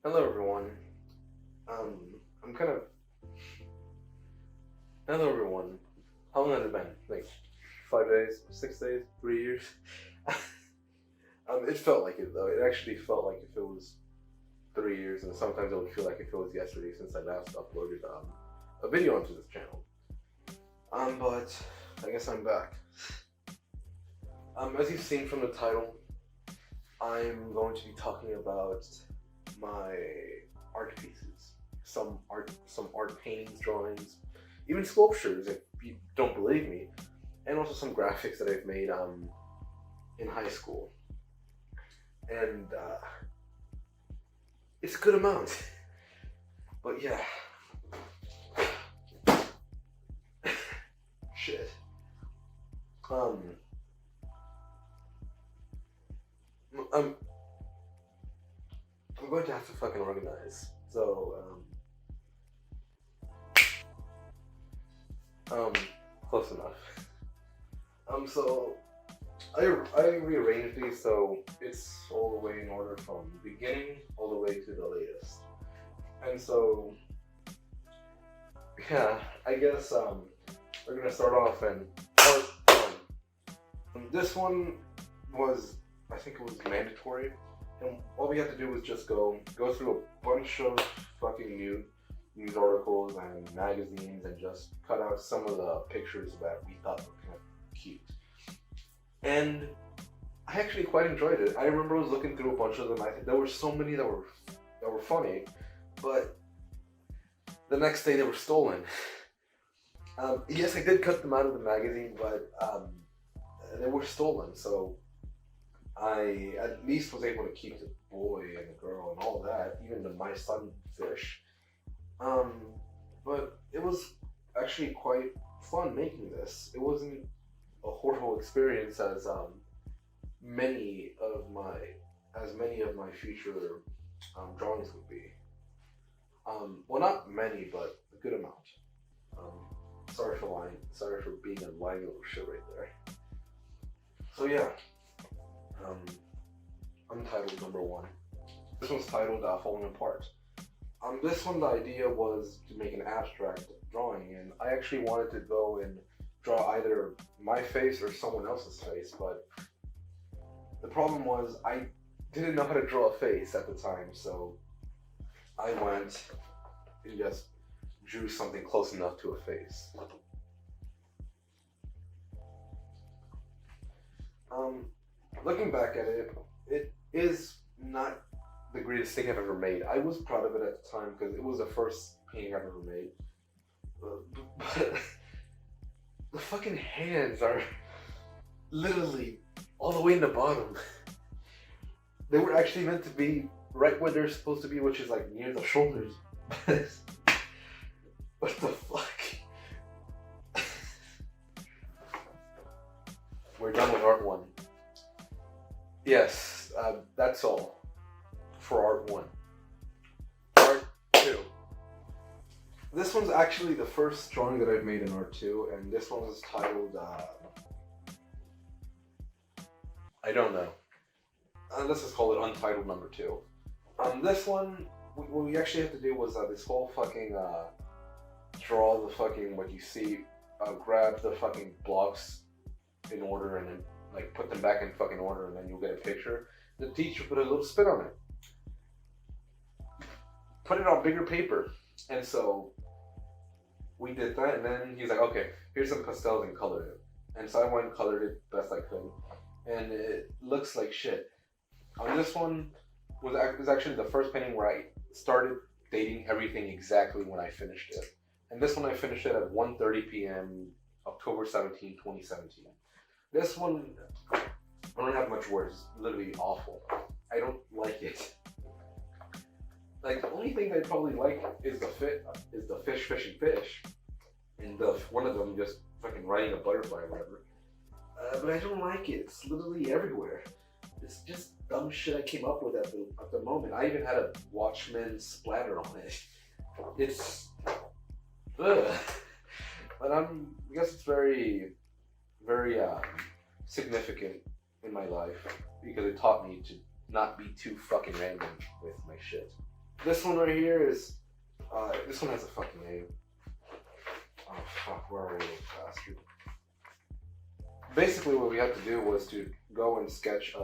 Hello everyone. I'm kind of. Hello everyone. How long has it been? Like 5 days, 6 days, 3 years? It felt like it though. It actually felt like if it was 3 years, and sometimes it would feel like if it was yesterday since I last uploaded a video onto this channel. But I guess I'm back. As you've seen from the title, I'm going to be talking about my art pieces, some art paintings, drawings, even sculptures if you don't believe me, and also some graphics that I've made in high school, and it's a good amount. But yeah, shit. I'm going to have to fucking organize. So, close enough. So I rearranged these so it's all the way in order from the beginning all the way to the latest. And so, yeah, I guess we're gonna start off in part one. This one was, I think it was mandatory. And all we had to do was just go through a bunch of fucking news articles and magazines and just cut out some of the pictures that we thought were kind of cute. And I actually quite enjoyed it. I remember I was looking through a bunch of them. There were so many that were funny, but the next day they were stolen. Yes, I did cut them out of the magazine, but they were stolen. So I at least was able to keep the boy and the girl and all that, even my sunfish. But it was actually quite fun making this. It wasn't a horrible experience as many of my future drawings would be. Well, not many, but a good amount. Sorry for being a lying little shit right there. So yeah. Untitled number one. This one's titled Falling Apart. This one, the idea was to make an abstract drawing, and I actually wanted to go and draw either my face or someone else's face, but the problem was I didn't know how to draw a face at the time, so I went and just drew something close enough to a face. Looking back at it, it is not the greatest thing I've ever made. I was proud of it at the time because it was the first painting I've ever made. But the fucking hands are literally all the way in the bottom. They were actually meant to be right where they're supposed to be, which is like near the shoulders. What the fuck? We're done with art one. Yes, that's all for art one. Art two. This one's actually the first drawing that I've made in art two, and this one was titled, I don't know. Let's just call it untitled number two. This one, what we actually had to do was this whole fucking, draw the fucking, what you see, grab the fucking blocks in order and then like put them back in fucking order, and then you'll get a picture. The teacher put a little spin on it. Put it on bigger paper. And so we did that, and then he's like, okay, here's some pastels and color it. And so I went and colored it best I could. And it looks like shit. This one was actually the first painting where I started dating everything exactly when I finished it. And this one I finished it at 1:30 p.m. October 17, 2017. This one, I don't have much words. It's literally awful. I don't like it. Like, the only thing I probably like is the fish fishing fish, and one of them just fucking riding a butterfly or whatever. But I don't like it. It's literally everywhere. It's just dumb shit I came up with at the moment. I even had a Watchmen splatter on it. It's ugh. But I guess it's very significant in my life because it taught me to not be too fucking random with my shit. This one right here is, this one has a fucking name. Oh fuck, where are we, little bastard? Basically what we had to do was to go and sketch,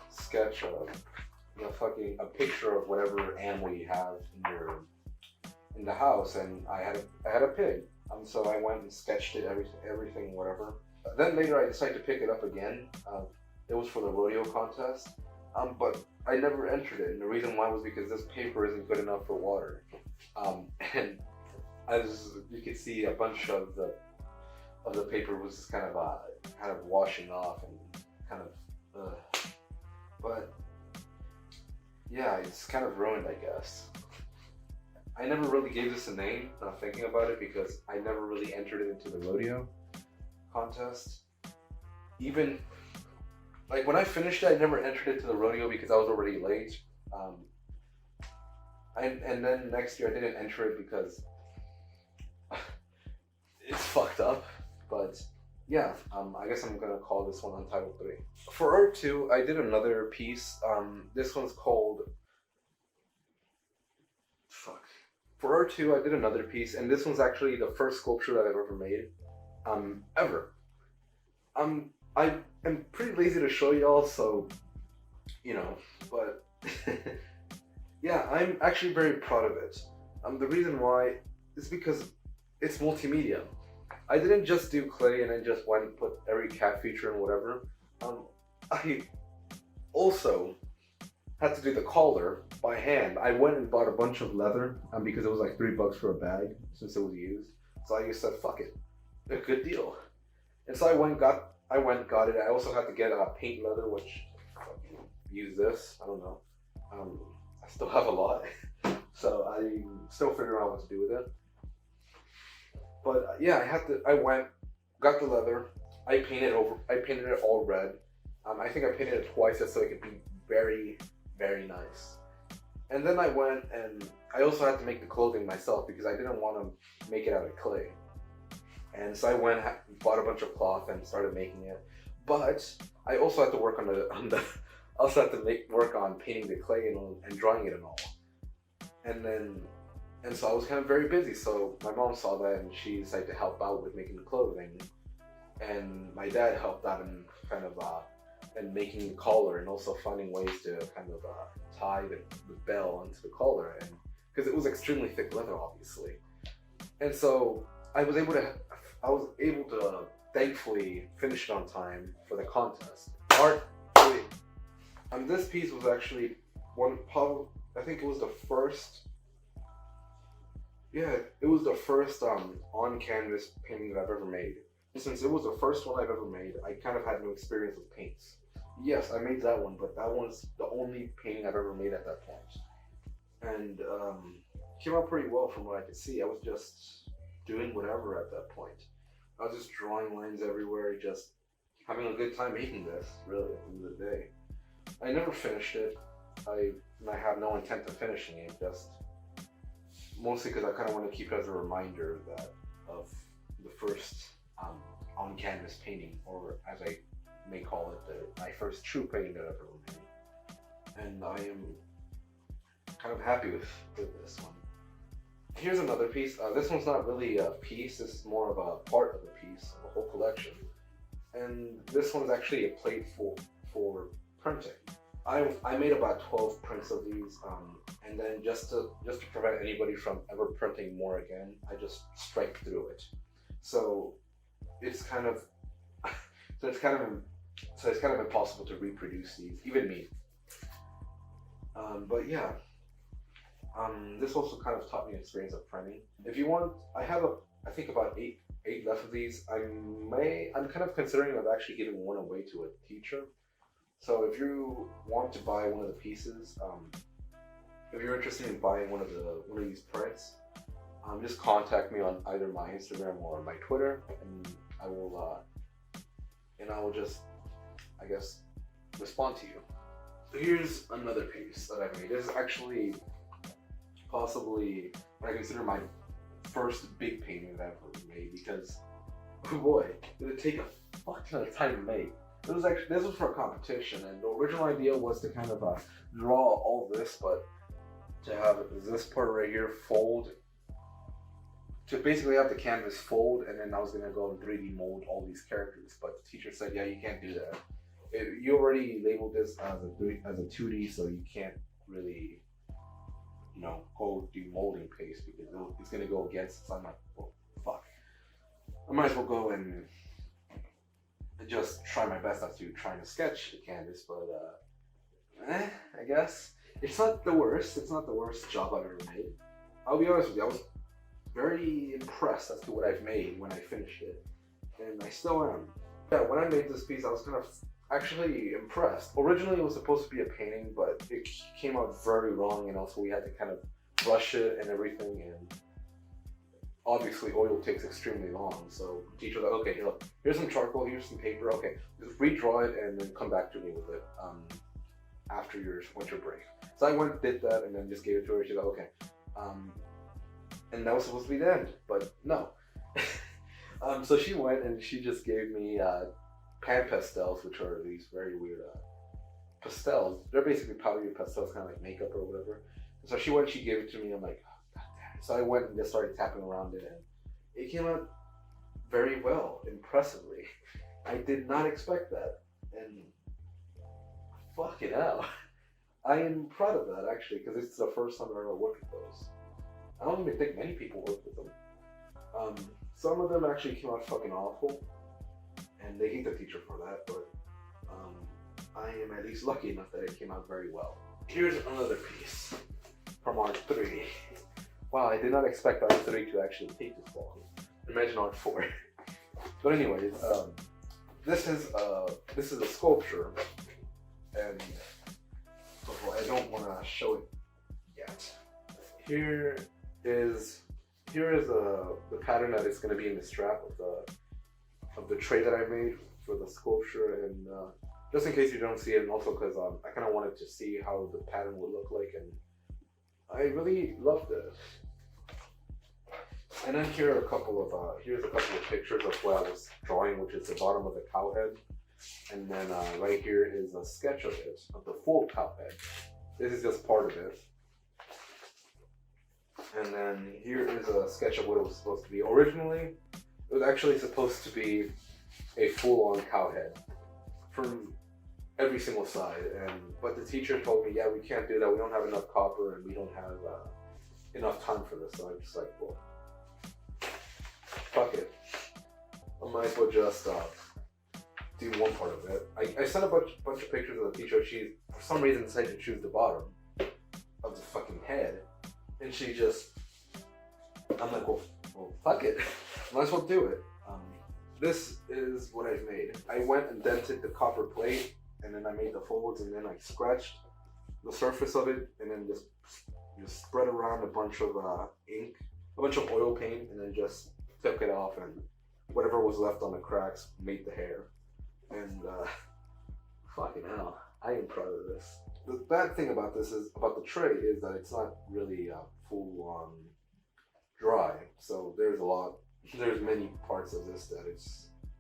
sketch a picture of whatever animal you have in the house, and I had a pig. So I went and sketched it, everything, whatever. Then later I decided to pick it up again. It was for the rodeo contest, but I never entered it, and the reason why was because this paper isn't good enough for water. And as you can see, a bunch of the paper was just kind of washing off and kind of, but yeah, it's kind of ruined, I guess. I never really gave this a name, not thinking about it, because I never really entered it into the rodeo contest. Even, like, when I finished it, I never entered it to the rodeo because I was already late. And then next year I didn't enter it because it's fucked up. But yeah, I guess I'm gonna call this one Untitled 3. For Art 2, I did another piece. This one's called, For Art 2, I did another piece, and this one's actually the first sculpture that I've ever made, ever. I am pretty lazy to show y'all, so, you know, but yeah, I'm actually very proud of it. The reason why is because it's multimedia. I didn't just do clay and then just went and put every cat feature and whatever. I also had to do the collar by hand. I went and bought a bunch of leather because it was like $3 for a bag since it was used. So I just said, fuck it, a good deal. And so I went and got it. I also had to get paint leather, which use this. I don't know. I still have a lot, so I'm still figuring out what to do with it. But yeah, I went, got the leather. I painted it all red. I think I painted it twice just so it could be very, very nice. And then I went and I also had to make the clothing myself because I didn't want to make it out of clay. And so I went and bought a bunch of cloth and started making it. But I also had to work work on painting the clay and drawing it and all. And so I was kind of very busy. So my mom saw that and she decided to help out with making the clothing. And my dad helped out in kind of and making the collar and also finding ways to kind of tie the bell onto the collar, and because it was extremely thick leather, obviously. And so I was able to thankfully finish it on time for the contest. This piece was actually I think it was the first. Yeah, it was the first on canvas painting that I've ever made. Since it was the first one I've ever made, I kind of had no experience with paints. Yes, I made that one, but that one's the only painting I've ever made at that point. And came out pretty well from what I could see. I was just doing whatever at that point. I was just drawing lines everywhere, just having a good time making this, really, at the end of the day. I never finished it. I have no intent of finishing it, just mostly because I kind of want to keep it as a reminder of the first on canvas painting, or as I may call it, my first true painting that I've ever made. And I am kind of happy with this one. Here's another piece. This one's not really a piece, this is more of a part of the piece, of a whole collection. And this one's actually a plate for printing. I made about 12 prints of these, and then just to prevent anybody from ever printing more again, I just strike through it. So it's kind of impossible to reproduce these, even me. But yeah, this also kind of taught me an experience of printing. If you want, I have I think about eight left of these. I'm kind of considering of actually giving one away to a teacher. So if you want to buy one of the pieces, if you're interested in buying one of these prints, just contact me on either my Instagram or my Twitter, and I will just, I guess, respond to you. So here's another piece that I made. This is actually possibly what I consider my first big painting that I've ever made, because, oh boy, did it take a fuck ton of time to make. this was for a competition, and the original idea was to kind of draw all this, but to have this part right here fold, to basically have the canvas fold, and then I was gonna go and 3D mold all these characters. But the teacher said, yeah, you can't do that. You already labeled this as a 2D, so you can't really, you know, go do molding paste because it's gonna go against it. So I'm like, well, fuck. I might as well go and just try my best not to trying to sketch the canvas, but I guess it's not the worst. It's not the worst job I've ever made. I'll be honest with you, I was very impressed as to what I've made when I finished it, and I still am. Yeah, when I made this piece, I was kind of actually impressed. Originally, it was supposed to be a painting, but it came out very wrong, and also we had to kind of brush it and everything, and obviously oil takes extremely long, so the teacher was like, okay, look, here's some charcoal, here's some paper, okay, just redraw it and then come back to me with it after your winter break. So I went, did that, and then just gave it to her. She's like, okay. And that was supposed to be the end, but no. So she went and she just gave me pan pastels, which are these very weird pastels. They're basically powdery pastels, kind of like makeup or whatever. And so she went, she gave it to me, I'm like, so I went and just started tapping around it, and it came out very well, impressively. I did not expect that, and fucking hell. I am proud of that, actually, because it's the first time I've ever worked with those. I don't even think many people work with them. Some of them actually came out fucking awful, and they hate the teacher for that, but I am at least lucky enough that it came out very well. Here's another piece from Art 3. Wow, I did not expect Art 3 to actually take this long. Imagine Art 4. But anyways, this is a sculpture, and I don't want to show it yet. Here is the pattern that is going to be in the strap of the tray that I made for the sculpture, and just in case you don't see it, and also because I kind of wanted to see how the pattern would look like, and I really loved it. And then here's a couple of pictures of what I was drawing, which is the bottom of the cow head. And then right here is a sketch of it, of the full cow head. This is just part of it. And then here is a sketch of what it was supposed to be. Originally, it was actually supposed to be a full-on cow head from every single side. But the teacher told me, yeah, we can't do that. We don't have enough copper, and we don't have enough time for this. So I'm just like, well, fuck it. I might as well just do one part of it. I sent a bunch of pictures of the teacher. She, for some reason, decided to choose the bottom of the fucking head. And she just, I'm like, well fuck it. Might as well do it. This is what I've made. I went and dented the copper plate, and then I made the folds, and then I scratched the surface of it, and then just spread around a bunch of ink, a bunch of oil paint, and then just took it off, and whatever was left on the cracks made the hair. And fucking hell, I am proud of this. The bad thing about this is, about the tray, is that it's not really full on dry. So there's many parts of this that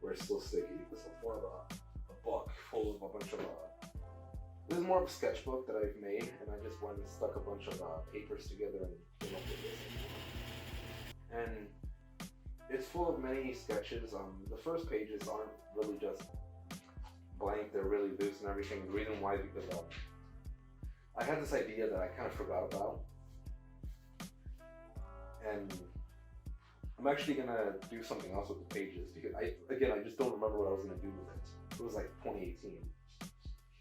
where it's still sticky. This is more of a book full of a bunch of this is more of a sketchbook that I've made, and I just went and stuck a bunch of papers together and came up with this. And it's full of many sketches. The first pages aren't really just blank, they're really loose and everything. The reason why is because I had this idea that I kind of forgot about, and I'm actually gonna do something else with the pages, because I just don't remember what I was gonna do with it. It was like 2018,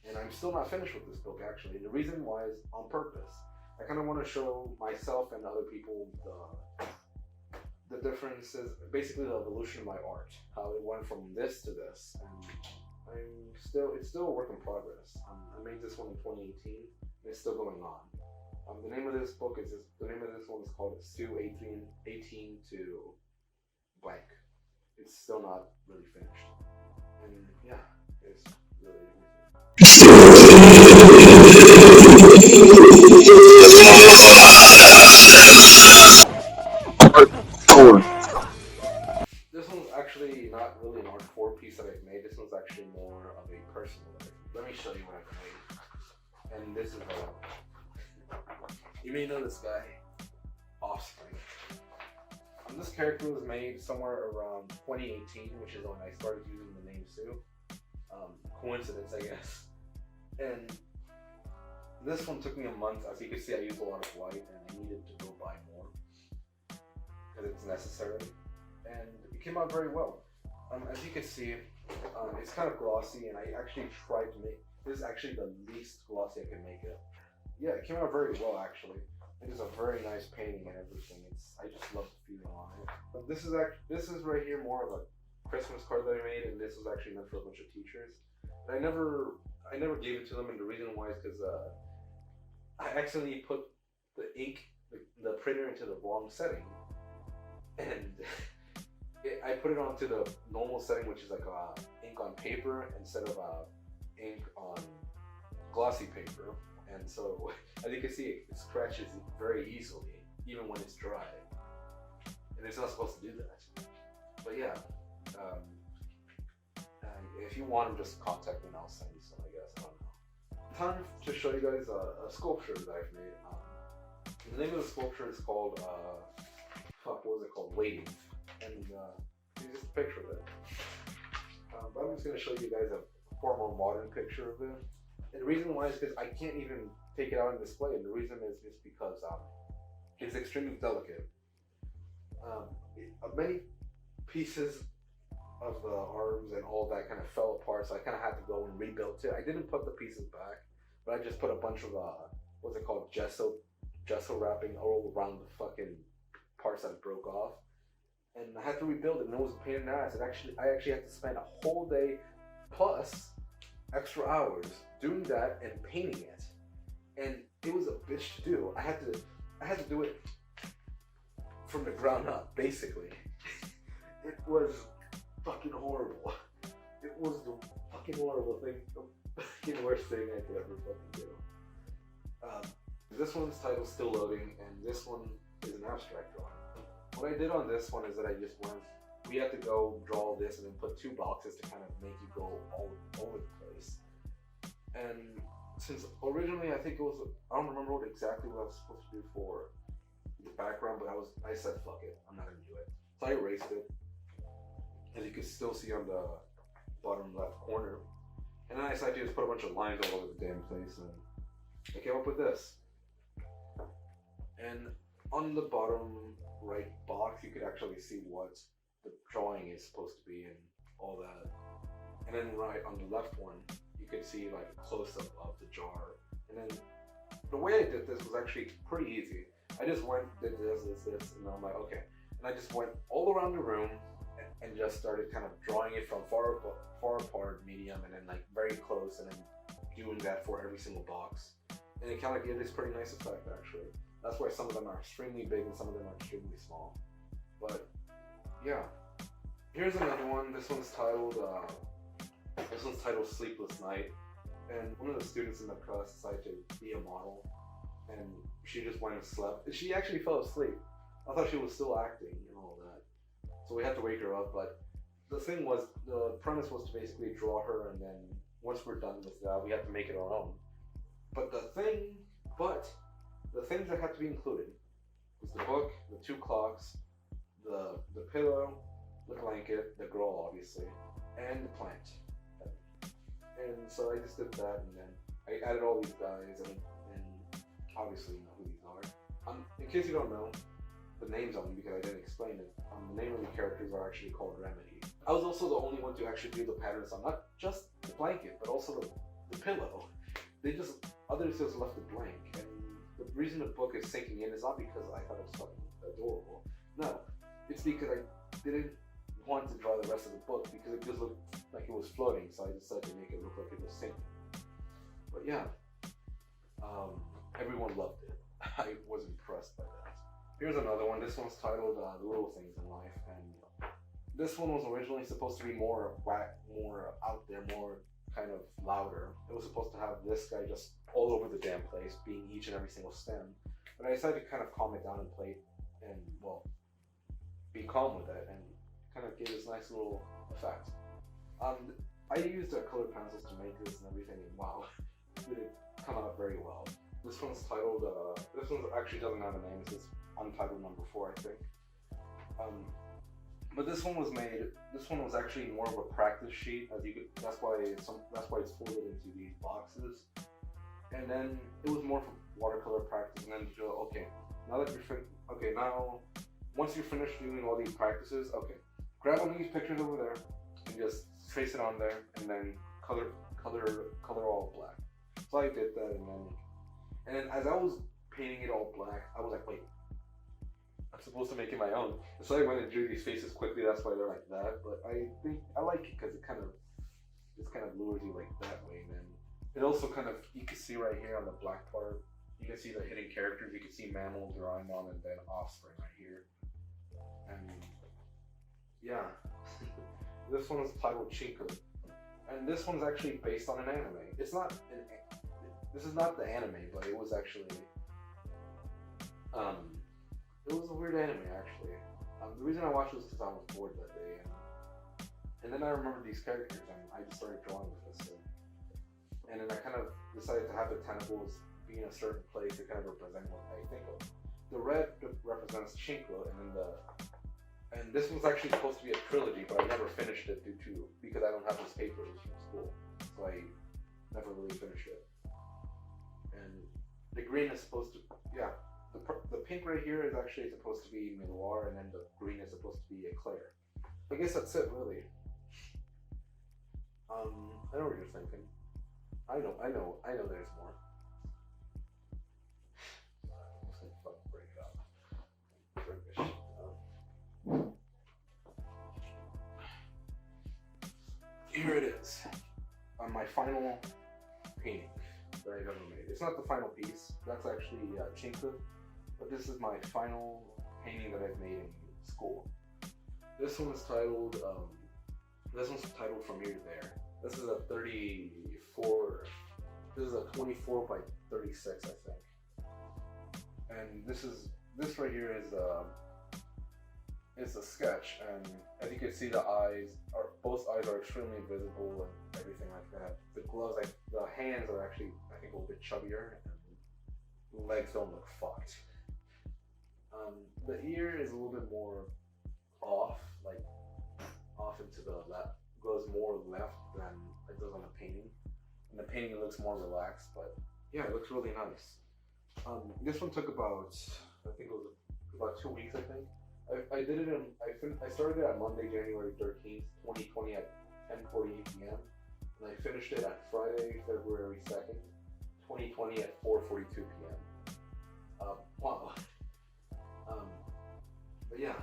and I'm still not finished with this book actually. And the reason why is on purpose. I kind of want to show myself and other people the differences, basically the evolution of my art, how it went from this to this, and it's still a work in progress. I made this one in 2018, and it's still going on. The name of this one is called Stu 18 to blank. It's still not really finished, and yeah, it's really This one's actually not really an art 4 piece that I've made. This one's actually more of a personal life. Let me show you what I've made. And this is you may know this guy, Offspring. This character was made somewhere around 2018, which is when I started using the name Sue. Coincidence, I guess. And this one took me a month. As you can see, I used a lot of white, and I needed to go buy more because it's necessary. And it came out very well. As you can see, it's kind of glossy, and I actually tried to make this is actually the least glossy I can make it. Yeah, it came out very well actually. It is a very nice painting and everything. I just love the feeling on it. But this is right here more of a Christmas card that I made, and this was actually meant for a bunch of teachers. But I never gave it to them, and the reason why is because I accidentally put the ink, the printer into the wrong setting, and I put it onto the normal setting, which is like ink on paper instead of ink on glossy paper. And so, as you can see, it scratches very easily, even when it's dry. And it's not supposed to do that. But yeah, if you want them, just contact me and I'll send you some, I guess. I don't know. Time to show you guys a sculpture that I've made. The name of the sculpture is called, what was it called? Waiting. And here's just a picture of it. But I'm just going to show you guys a far more modern picture of it. And the reason why is because I can't even take it out and display, and the reason is just because it's extremely delicate. Many pieces of the arms and all that kind of fell apart, so I kind of had to go and rebuild it. I didn't put the pieces back, but I just put a bunch of what's it called, gesso wrapping all around the fucking parts that broke off, and I had to rebuild it, and it was a pain in the ass. I actually had to spend a whole day plus extra hours doing that and painting it, and it was a bitch to do. I had to do it from the ground up, basically. It was fucking horrible. It was the fucking horrible thing, the fucking worst thing I could ever fucking do. This one's titled Still Loading, and this one is an abstract drawing. What I did on this one is that I just went, we had to go draw this and then put two boxes to kind of make you go all over the place. And since originally I think it was, I don't remember exactly what I was supposed to do for the background, but I said fuck it, I'm not gonna do it. So I erased it, as you can still see on the bottom left corner. And then I decided to just put a bunch of lines all over the damn place, and I came up with this. And on the bottom right box, you could actually see what the drawing is supposed to be and all that. And then right on the left one, you could see like a close-up of the jar. And then the way I did this was actually pretty easy. I just went, did this, and I'm like, okay. And I just went all around the room and just started kind of drawing it from far apart, medium, and then like very close, and then doing that for every single box. And it kind of gave this pretty nice effect, actually. That's why some of them are extremely big and some of them are extremely small. But yeah, here's another one. This one's titled Sleepless Night. And one of the students in the class decided to be a model, and she just went and slept. And she actually fell asleep. I thought she was still acting and all that, so we had to wake her up. But the thing was, the premise was to basically draw her, and then once we're done with that, we have to make it our own. But the things that had to be included was the book, the two clocks, the pillow, the blanket, the girl obviously, and the plant. And so I just did that, and then I added all these guys, and obviously you know who these are. In case you don't know the names of them, because I didn't explain it, the name of the characters are actually called Remedy. I was also the only one to actually do the patterns on not just the blanket, but also the pillow. Others just left it blank, and the reason the book is sinking in is not because I thought it was fucking adorable. No, it's because I didn't want to draw the rest of the book because it just looked like it was floating, so I decided to make it look like it was sinking. But yeah, everyone loved it. I was impressed by that. Here's another one. This one's titled The Little Things in Life, and this one was originally supposed to be more out there, more kind of louder. It was supposed to have this guy just all over the damn place, being each and every single stem. But I decided to kind of calm it down and play and, well, be calm with it and kind of give this nice little effect. I used colored pencils to make this and everything, and wow, it did come out very well. This one's titled, this one actually doesn't have a name, it says Untitled Number 4, I think. But this one was actually more of a practice sheet, as you could, that's why it's folded into these boxes. And then it was more for watercolor practice, and then you go, okay, now once you're finished doing all these practices, okay, grab one of these pictures over there and just trace it on there, and then color all black. So I did that, and then as I was painting it all black, I was like, wait, I'm supposed to make it my own. And so I went and drew these faces quickly. That's why they're like that. But I think I like it because it kind of lures you like that way. And then it also kind of, you can see right here on the black part, you can see the hidden characters. You can see mammal drawing on, and then offspring right here. And yeah, this one is titled Chinko, and this one's actually based on an anime. This is not the anime, but it was actually it was a weird anime actually. The reason I watched it was because I was bored that day, and then I remembered these characters, and I just started drawing with this. And then I kind of decided to have the tentacles be in a certain place to kind of represent what I think of. The red represents Chinko, and this was actually supposed to be a trilogy, but I never finished it because I don't have those papers from school, so I never really finished it. And the green is supposed to, the pink right here is actually supposed to be Miloir, and then the green is supposed to be Eclair. I guess that's it, really. I know what you're thinking. I know there's more. I'm just gonna fucking bring it up. Bring this shit down. Here it is. My final painting that I've ever made. It's not the final piece. That's actually Chinko, but this is my final painting that I've made in school. This one's titled From Here to There. This is a 24. This is a 24 by 36, I think. And this right here is a sketch, and as you can see, both eyes are extremely visible and everything like that. The gloves, the hands are actually, I think, a little bit chubbier, and the legs don't look fucked. The ear is a little bit more off into the left, goes more left than it does on the painting. In the painting, it looks more relaxed, but yeah, it looks really nice. This one took about, I think it was about 2 weeks, I think. I did it I started it on Monday, January 13th, 2020 at 10:48 p.m. and I finished it at Friday, February 2nd, 2020 at 4:42 p.m. Wow. But yeah.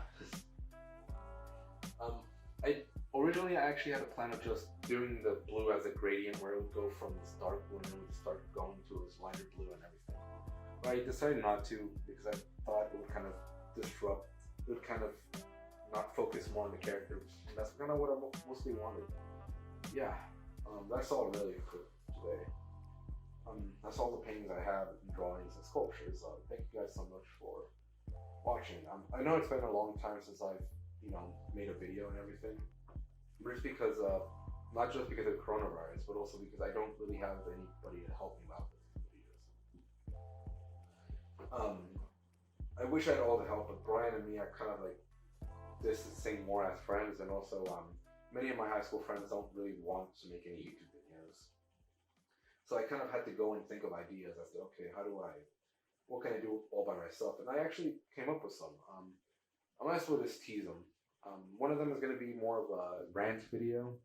Originally I actually had a plan of just doing the blue as a gradient, where it would go from this dark blue and it would start going to this lighter blue and everything. But I decided not to, because I thought it would kind of disrupt, it would kind of not focus more on the characters, and that's kind of what I mostly wanted. Yeah, that's all really for today. That's all the paintings I have, and drawings and sculptures. Thank you guys so much for watching. I know it's been a long time since I've made a video and everything. But it's because not just because of coronavirus, but also because I don't really have anybody to help me out with videos. I wish I had all the help, but Brian and me are kind of like distancing more as friends, and also many of my high school friends don't really want to make any YouTube videos. So I kind of had to go and think of ideas as to, okay, what can I do all by myself? And I actually came up with some. I might as well just tease them. One of them is going to be more of a rant video.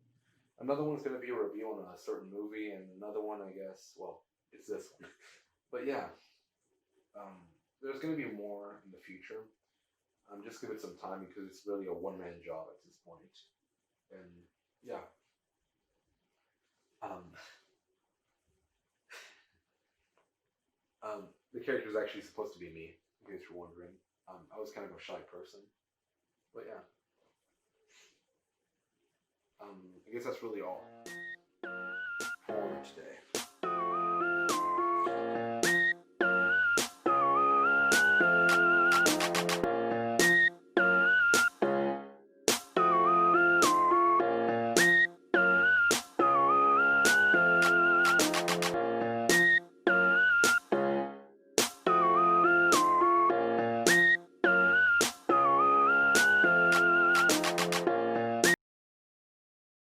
Another one's going to be a review on a certain movie, and another one, I guess, well, it's this one. But yeah, there's going to be more in the future. Just give it some time, because it's really a one-man job at this point. And yeah. The character is actually supposed to be me, in case you're wondering. I was kind of a shy person. But yeah. I guess that's really all for today.